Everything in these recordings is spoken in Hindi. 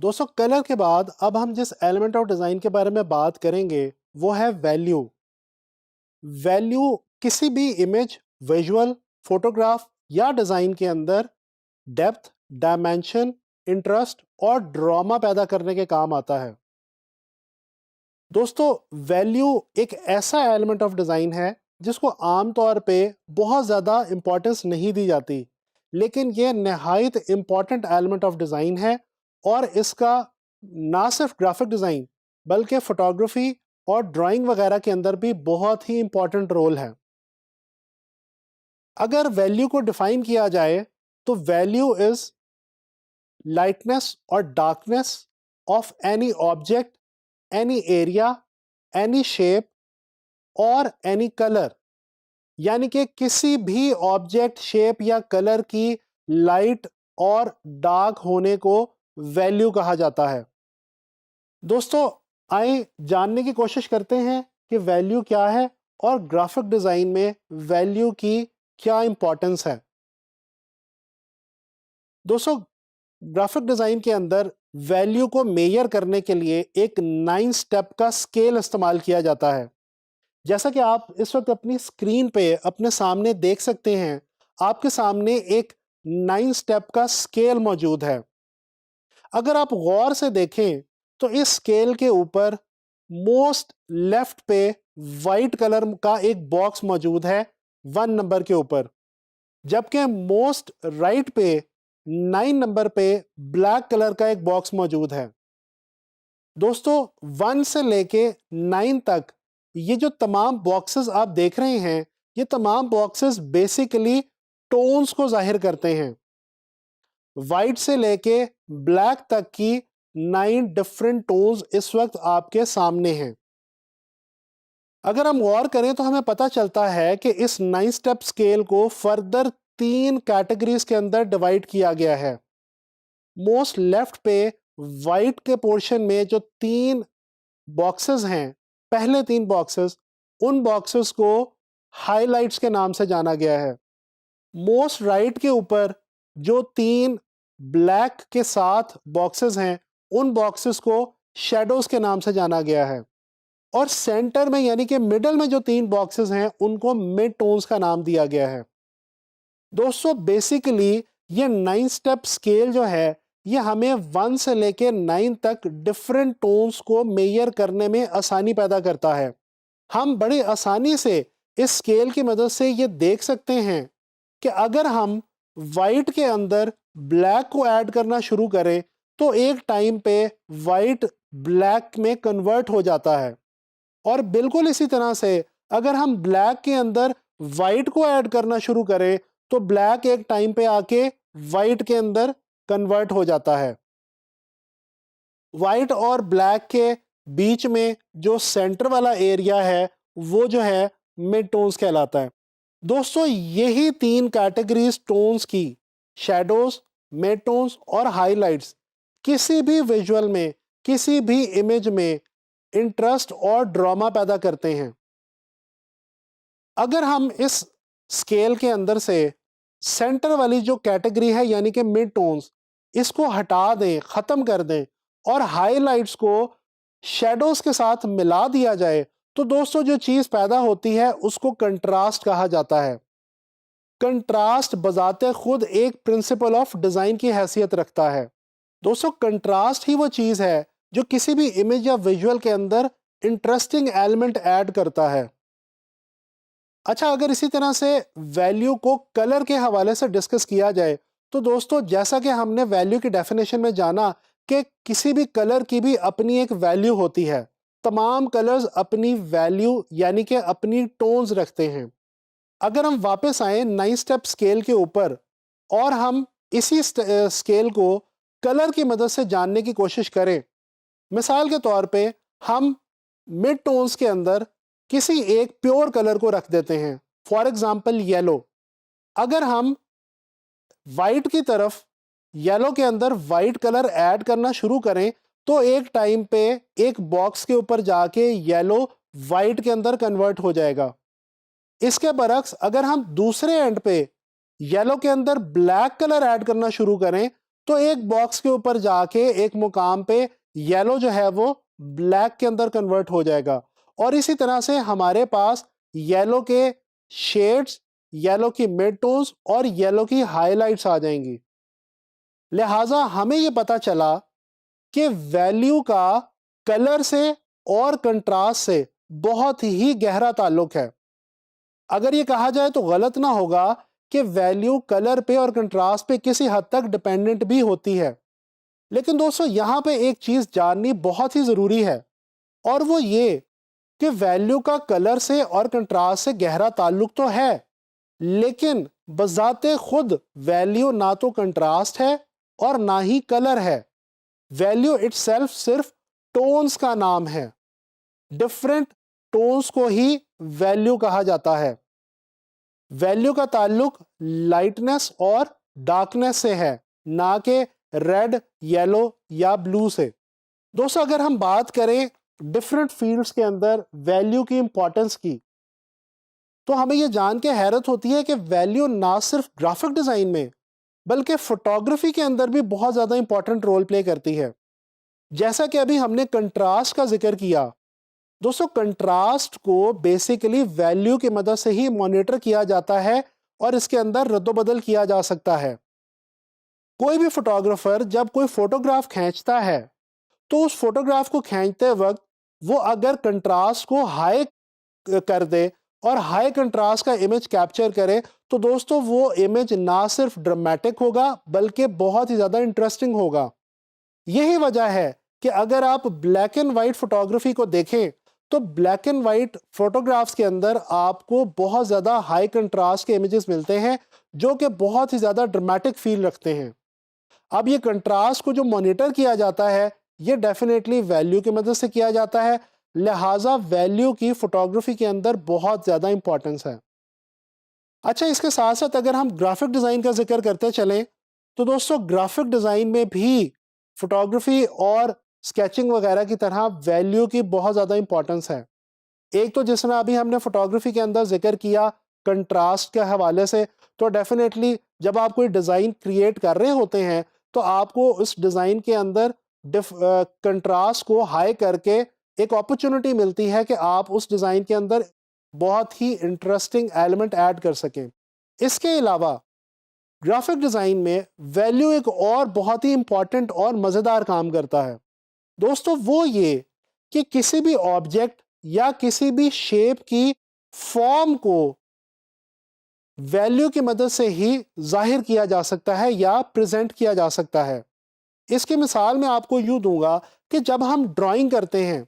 दोस्तों कलर के बाद अब हम जिस एलिमेंट ऑफ डिज़ाइन के बारे में बात करेंगे वो है वैल्यू। वैल्यू किसी भी इमेज, विजुअल, फोटोग्राफ या डिज़ाइन के अंदर डेप्थ, डायमेंशन, इंटरेस्ट और ड्रामा पैदा करने के काम आता है। दोस्तों वैल्यू एक ऐसा एलिमेंट ऑफ डिज़ाइन है जिसको आमतौर पे बहुत ज़्यादा इंपॉर्टेंस नहीं दी जाती, लेकिन ये नहायत इम्पॉर्टेंट एलिमेंट ऑफ डिज़ाइन है और इसका ना सिर्फ ग्राफिक डिज़ाइन बल्कि फोटोग्राफी और ड्राइंग वगैरह के अंदर भी बहुत ही इंपॉर्टेंट रोल है। अगर वैल्यू को डिफाइन किया जाए तो वैल्यू इज लाइटनेस और darkness of any object, any area, any shape और एनी कलर, यानी कि किसी भी ऑब्जेक्ट, शेप या कलर की लाइट और डार्क होने को वैल्यू कहा जाता है। दोस्तों आइए जानने की कोशिश करते हैं कि वैल्यू क्या है और ग्राफिक डिजाइन में वैल्यू की क्या इंपॉर्टेंस है। दोस्तों ग्राफिक डिजाइन के अंदर वैल्यू को मेजर करने के लिए एक 9 स्टेप का स्केल इस्तेमाल किया जाता है। जैसा कि आप इस वक्त अपनी स्क्रीन पे अपने सामने देख सकते हैं, आपके सामने एक 9 स्टेप का स्केल मौजूद है। अगर आप गौर से देखें तो इस स्केल के ऊपर मोस्ट लेफ्ट पे वाइट कलर का एक बॉक्स मौजूद है 1 नंबर के ऊपर, जबकि मोस्ट राइट पे 9 नंबर पे ब्लैक कलर का एक बॉक्स मौजूद है। दोस्तों 1 से लेके 9 तक ये जो तमाम बॉक्सेस आप देख रहे हैं, ये तमाम बॉक्सेस बेसिकली टोन्स को जाहिर करते हैं। वाइट से लेके ब्लैक तक की 9 डिफरेंट टोन्स इस वक्त आपके सामने हैं। अगर हम गौर करें तो हमें पता चलता है कि इस 9 स्टेप स्केल को फर्दर 3 कैटेगरीज के अंदर डिवाइड किया गया है। मोस्ट लेफ्ट पे वाइट के पोर्शन में जो 3 बॉक्सेस हैं, पहले 3 बॉक्सेस, उन बॉक्सेस को हाइलाइट्स के नाम से जाना गया है। मोस्ट राइट के ऊपर जो 3 ब्लैक के साथ बॉक्सेस हैं, उन बॉक्सेस को शैडोज के नाम से जाना गया है। और सेंटर में यानी कि मिडल में जो 3 बॉक्सेस हैं, उनको मिड टोन्स का नाम दिया गया है। दोस्तों बेसिकली ये 9 स्टेप स्केल जो है, ये हमें 1 से लेके 9 तक डिफरेंट टोन्स को मेजर करने में आसानी पैदा करता है। हम बड़ी आसानी से इस स्केल की मदद से ये देख सकते हैं कि अगर हम वाइट के अंदर ब्लैक को ऐड करना शुरू करें तो एक टाइम पे वाइट ब्लैक में कन्वर्ट हो जाता है, और बिल्कुल इसी तरह से अगर हम ब्लैक के अंदर वाइट को ऐड करना शुरू करें तो ब्लैक एक टाइम पे आके वाइट के अंदर कन्वर्ट हो जाता है। वाइट और ब्लैक के बीच में जो सेंटर वाला एरिया है वो जो है मिड टोन्स कहलाता है। दोस्तों यही 3 कैटेगरीज टोन्स की, शैडोज, मिड टोन्स और हाइलाइट्स, किसी भी विजुअल में, किसी भी इमेज में इंटरेस्ट और ड्रामा पैदा करते हैं। अगर हम इस स्केल के अंदर से सेंटर वाली जो कैटेगरी है यानी कि मिड टोन्स, इसको हटा दें, ख़त्म कर दें और हाइलाइट्स को शैडोज के साथ मिला दिया जाए तो दोस्तों जो चीज़ पैदा होती है उसको कंट्रास्ट कहा जाता है। कंट्रास्ट बजाते खुद एक प्रिंसिपल ऑफ डिज़ाइन की हैसियत रखता है। दोस्तों कंट्रास्ट ही वो चीज़ है जो किसी भी इमेज या विजुअल के अंदर इंटरेस्टिंग एलिमेंट ऐड करता है। अच्छा, अगर इसी तरह से वैल्यू को कलर के हवाले से डिस्कस किया जाए तो दोस्तों जैसा कि हमने वैल्यू की डेफिनेशन में जाना कि किसी भी कलर की भी अपनी एक वैल्यू होती है। तमाम कलर्स अपनी वैल्यू यानी कि अपनी टोन्स रखते हैं। अगर हम वापस आए 9 स्टेप स्केल के ऊपर और हम इसी स्केल को कलर की मदद से जानने की कोशिश करें, मिसाल के तौर पे हम मिड टोन्स के अंदर किसी एक प्योर कलर को रख देते हैं, फॉर एग्जांपल येलो। अगर हम वाइट की तरफ येलो के अंदर वाइट कलर ऐड करना शुरू करें तो एक टाइम पे एक बॉक्स के ऊपर जाके येलो वाइट के अंदर कन्वर्ट हो जाएगा। इसके बरक्स अगर हम दूसरे एंड पे येलो के अंदर ब्लैक कलर ऐड करना शुरू करें तो एक बॉक्स के ऊपर जाके एक मुकाम पे येलो जो है वो ब्लैक के अंदर कन्वर्ट हो जाएगा, और इसी तरह से हमारे पास येलो के शेड्स, येलो की मिड टोन्स और येलो की हाइलाइट्स आ जाएंगी। लिहाजा हमें यह पता चला कि वैल्यू का कलर से और कंट्रास्ट से बहुत ही गहरा ताल्लुक है। अगर ये कहा जाए तो गलत ना होगा कि वैल्यू कलर पे और कंट्रास्ट पे किसी हद तक डिपेंडेंट भी होती है। लेकिन दोस्तों यहां पे एक चीज जाननी बहुत ही जरूरी है, और वो ये कि वैल्यू का कलर से और कंट्रास्ट से गहरा ताल्लुक तो है, लेकिन बजाते खुद वैल्यू ना तो कंट्रास्ट है और ना ही कलर है। वैल्यू इटसेल्फ सिर्फ टोन्स का नाम है। डिफरेंट टोन्स को ही वैल्यू कहा जाता है। वैल्यू का ताल्लुक लाइटनेस और डार्कनेस से है, ना कि रेड, येलो या ब्लू से। दोस्तों अगर हम बात करें डिफरेंट फील्ड्स के अंदर वैल्यू की इंपॉर्टेंस की, तो हमें यह जान के हैरत होती है कि वैल्यू ना सिर्फ ग्राफिक डिजाइन में बल्कि फोटोग्राफी के अंदर भी बहुत ज्यादा इंपॉर्टेंट रोल प्ले करती है। जैसा कि अभी हमने कंट्रास्ट का जिक्र किया, दोस्तों कंट्रास्ट को बेसिकली वैल्यू की मदद से ही मॉनिटर किया जाता है और इसके अंदर रद्दोबदल किया जा सकता है। कोई भी फोटोग्राफर जब कोई फोटोग्राफ खींचता है तो उस फोटोग्राफ को खींचते वक्त वो अगर कंट्रास्ट को हाई कर दे और हाई कंट्रास्ट का इमेज कैप्चर करे, तो दोस्तों वो इमेज ना सिर्फ ड्रामेटिक होगा बल्कि बहुत ही ज्यादा इंटरेस्टिंग होगा। यही वजह है कि अगर आप ब्लैक एंड व्हाइट फोटोग्राफी को देखें तो ब्लैक एंड व्हाइट फोटोग्राफ्स के अंदर आपको बहुत ज्यादा हाई कंट्रास्ट के इमेजेस मिलते हैं जो कि बहुत ही ज्यादा ड्रामेटिक फील रखते हैं। अब ये कंट्रास्ट को जो मॉनिटर किया जाता है ये डेफिनेटली वैल्यू की मदद से किया जाता है, लिहाजा वैल्यू की फोटोग्राफी के अंदर बहुत ज्यादा इंपॉर्टेंस है। अच्छा, इसके साथ साथ अगर हम ग्राफिक डिजाइन का जिक्र करते चलें तो दोस्तों ग्राफिक डिजाइन में भी फोटोग्राफी और स्केचिंग वगैरह की तरह वैल्यू की बहुत ज़्यादा इंपॉर्टेंस है। एक तो जिस तरह अभी हमने फोटोग्राफी के अंदर जिक्र किया कंट्रास्ट के हवाले से, तो डेफिनेटली जब आप कोई डिज़ाइन क्रिएट कर रहे होते हैं तो आपको उस डिज़ाइन के अंदर कंट्रास्ट को हाई करके एक अपॉर्चुनिटी मिलती है कि आप उस डिज़ाइन के अंदर बहुत ही इंटरेस्टिंग एलिमेंट ऐड कर सकें। इसके अलावा ग्राफिक डिज़ाइन में वैल्यू एक और बहुत ही इंपॉर्टेंट और मज़ेदार काम करता है। दोस्तों वो ये कि किसी भी ऑब्जेक्ट या किसी भी शेप की फॉर्म को वैल्यू की मदद से ही जाहिर किया जा सकता है या प्रेजेंट किया जा सकता है। इसकी मिसाल मैं आपको यूं दूंगा कि जब हम ड्राइंग करते हैं,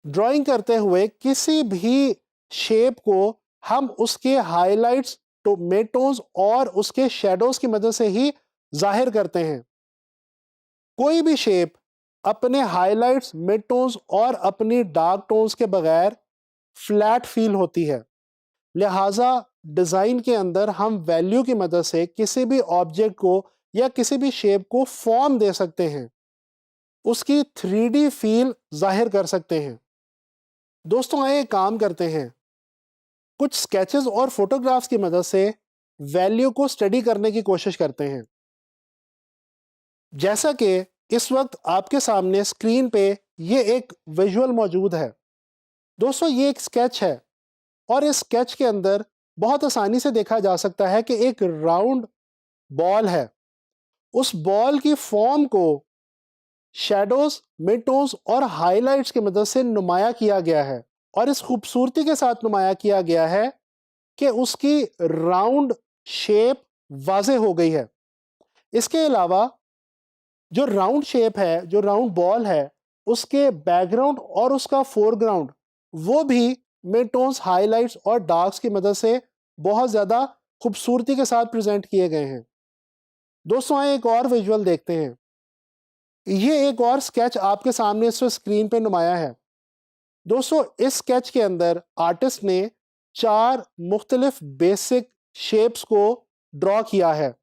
ड्राइंग करते हुए किसी भी शेप को हम उसके हाइलाइट्स, तो मिड टोन्स और उसके शेडोज की मदद से ही जाहिर करते हैं। कोई भी शेप अपने हाइलाइट्स, मिड टोन्स और अपनी डार्क टोन्स के बगैर फ्लैट फील होती है। लिहाजा डिजाइन के अंदर हम वैल्यू की मदद से किसी भी ऑब्जेक्ट को या किसी भी शेप को फॉर्म दे सकते हैं, उसकी 3D फील जाहिर कर सकते हैं। दोस्तों आइए काम करते हैं, कुछ स्केचेस और फोटोग्राफ्स की मदद से वैल्यू को स्टडी करने की कोशिश करते हैं। जैसा कि इस वक्त आपके सामने स्क्रीन पे ये एक विजुअल मौजूद है। दोस्तों ये एक स्केच है और इस स्केच के अंदर बहुत आसानी से देखा जा सकता है कि एक राउंड बॉल है। उस बॉल की फॉर्म को शैडोज, मिड टोन्स और हाइलाइट्स की मदद से नुमाया किया गया है, और इस खूबसूरती के साथ नुमाया किया गया है कि उसकी राउंड शेप वाज़े हो गई है। इसके अलावा जो राउंड शेप है, जो राउंड बॉल है, उसके बैकग्राउंड और उसका फोरग्राउंड वो भी मिड टोन्स, हाइलाइट्स और डार्क्स की मदद से बहुत ज़्यादा खूबसूरती के साथ प्रेजेंट किए गए हैं। दोस्तों आइए एक और विजुअल देखते हैं। ये एक और स्केच आपके सामने इस स्क्रीन पे नुमाया है। दोस्तों इस स्केच के अंदर आर्टिस्ट ने 4 मुख्तलिफ बेसिक शेप्स को ड्रॉ किया है: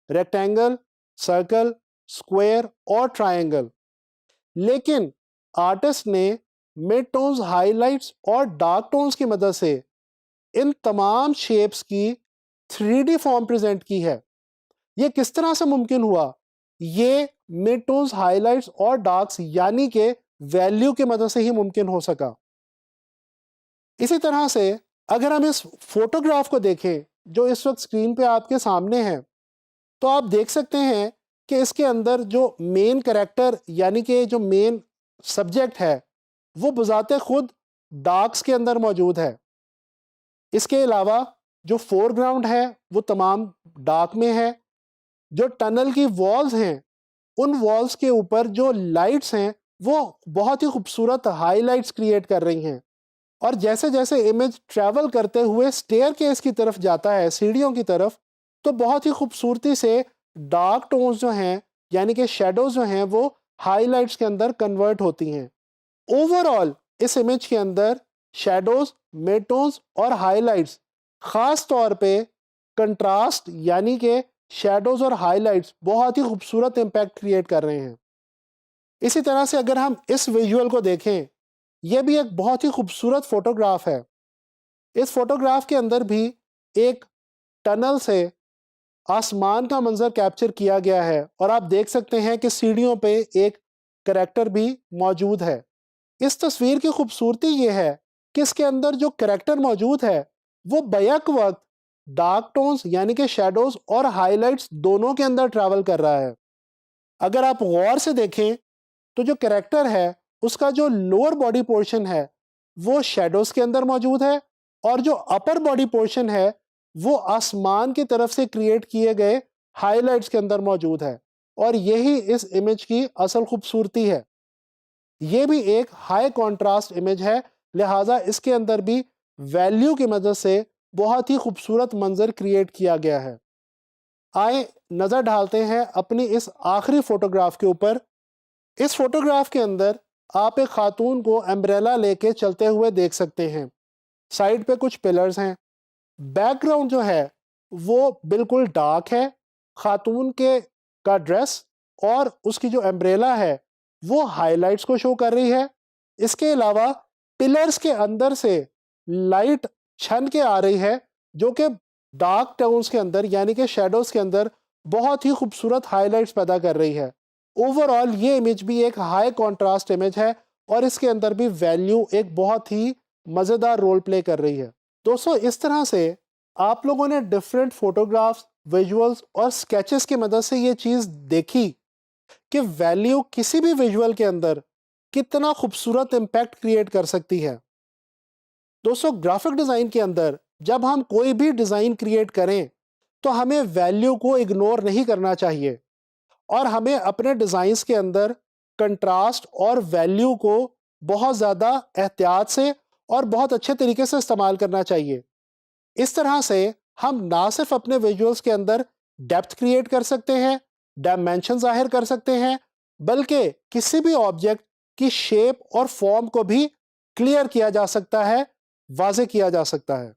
रेक्टेंगल, सर्कल, स्क्वायर और ट्रायंगल। लेकिन आर्टिस्ट ने मिड टोन्स, हाइलाइट्स और डार्क टोन्स की मदद से इन तमाम शेप्स की 3D फॉर्म प्रेजेंट की है। यह किस तरह से मुमकिन हुआ? ये मिड टोन्स, हाइलाइट्स और डार्क्स यानी कि वैल्यू की मदद से ही मुमकिन हो सका। इसी तरह से अगर हम इस फोटोग्राफ को देखें जो इस वक्त स्क्रीन पे आपके सामने है, तो आप देख सकते हैं कि इसके अंदर जो मेन कैरेक्टर यानी कि जो मेन सब्जेक्ट है वो बजाते खुद डार्क्स के अंदर मौजूद है। इसके अलावा जो फोरग्राउंड है वो तमाम डार्क में है। जो टनल की वॉल्स हैं उन वॉल्स के ऊपर जो लाइट्स हैं वो बहुत ही खूबसूरत हाईलाइट्स क्रिएट कर रही हैं। और जैसे जैसे इमेज ट्रैवल करते हुए स्टेयर केस की तरफ जाता है, सीढ़ियों की तरफ, तो बहुत ही खूबसूरती से डार्क टोन्स जो हैं यानी कि शेडोज जो हैं वो हाईलाइट्स के अंदर कन्वर्ट होती हैं। ओवरऑल इस इमेज के अंदर शेडोज, मिड टोन्स और हाईलाइट्स खास तौर पे कंट्रास्ट यानी कि शेडोज और हाईलाइट्स बहुत ही खूबसूरत इंपैक्ट क्रिएट कर रहे हैं। इसी तरह से अगर हम इस विजुअल को देखें, यह भी एक बहुत ही खूबसूरत फोटोग्राफ है। इस फोटोग्राफ के अंदर भी एक टनल से आसमान का मंजर कैप्चर किया गया है और आप देख सकते हैं कि सीढ़ियों पे एक करैक्टर भी मौजूद है। इस तस्वीर की खूबसूरती यह है कि इसके अंदर जो करैक्टर मौजूद है वो बैक वक्त डार्क टोन्स यानी कि शेडोज और हाइलाइट्स दोनों के अंदर ट्रैवल कर रहा है। अगर आप गौर से देखें तो जो करैक्टर है उसका जो लोअर बॉडी पोर्शन है वो शेडोज के अंदर मौजूद है और जो अपर बॉडी पोर्शन है वो आसमान की तरफ से क्रिएट किए गए हाइलाइट्स के अंदर मौजूद है। और यही इस इमेज की असल खूबसूरती है। ये भी एक हाई कॉन्ट्रास्ट इमेज है, लिहाजा इसके अंदर भी वैल्यू की मदद से बहुत ही खूबसूरत मंजर क्रिएट किया गया है। आए नज़र डालते हैं अपनी इस आखिरी फोटोग्राफ के ऊपर। इस फोटोग्राफ के अंदर आप एक खातून को एम्ब्रेला लेके चलते हुए देख सकते हैं। साइड पे कुछ पिलर्स हैं। बैकग्राउंड जो है वो बिल्कुल डार्क है। खातून के का ड्रेस और उसकी जो एम्ब्रेला है वो हाइलाइट्स को शो कर रही है। इसके अलावा पिलर्स के अंदर से लाइट छन के आ रही है जो कि डार्क टोन्स के अंदर यानी कि शेडोज के अंदर बहुत ही खूबसूरत हाइलाइट्स पैदा कर रही है। ओवरऑल ये इमेज भी एक हाई कॉन्ट्रास्ट इमेज है और इसके अंदर भी वैल्यू एक बहुत ही मज़ेदार रोल प्ले कर रही है। दोस्तों, इस तरह से आप लोगों ने डिफरेंट फोटोग्राफ्स, विजुअल्स और स्केचेस की मदद से ये चीज़ देखी कि वैल्यू किसी भी विजुअल के अंदर कितना खूबसूरत इम्पैक्ट क्रिएट कर सकती है। दोस्तों, ग्राफिक डिज़ाइन के अंदर जब हम कोई भी डिज़ाइन क्रिएट करें तो हमें वैल्यू को इग्नोर नहीं करना चाहिए और हमें अपने डिज़ाइंस के अंदर कंट्रास्ट और वैल्यू को बहुत ज़्यादा एहतियात से और बहुत अच्छे तरीके से इस्तेमाल करना चाहिए। इस तरह से हम ना सिर्फ अपने विजुअल्स के अंदर डेप्थ क्रिएट कर सकते हैं, डायमेंशन जाहिर कर सकते हैं, बल्कि किसी भी ऑब्जेक्ट की शेप और फॉर्म को भी क्लियर किया जा सकता है, वाज़े किया जा सकता है।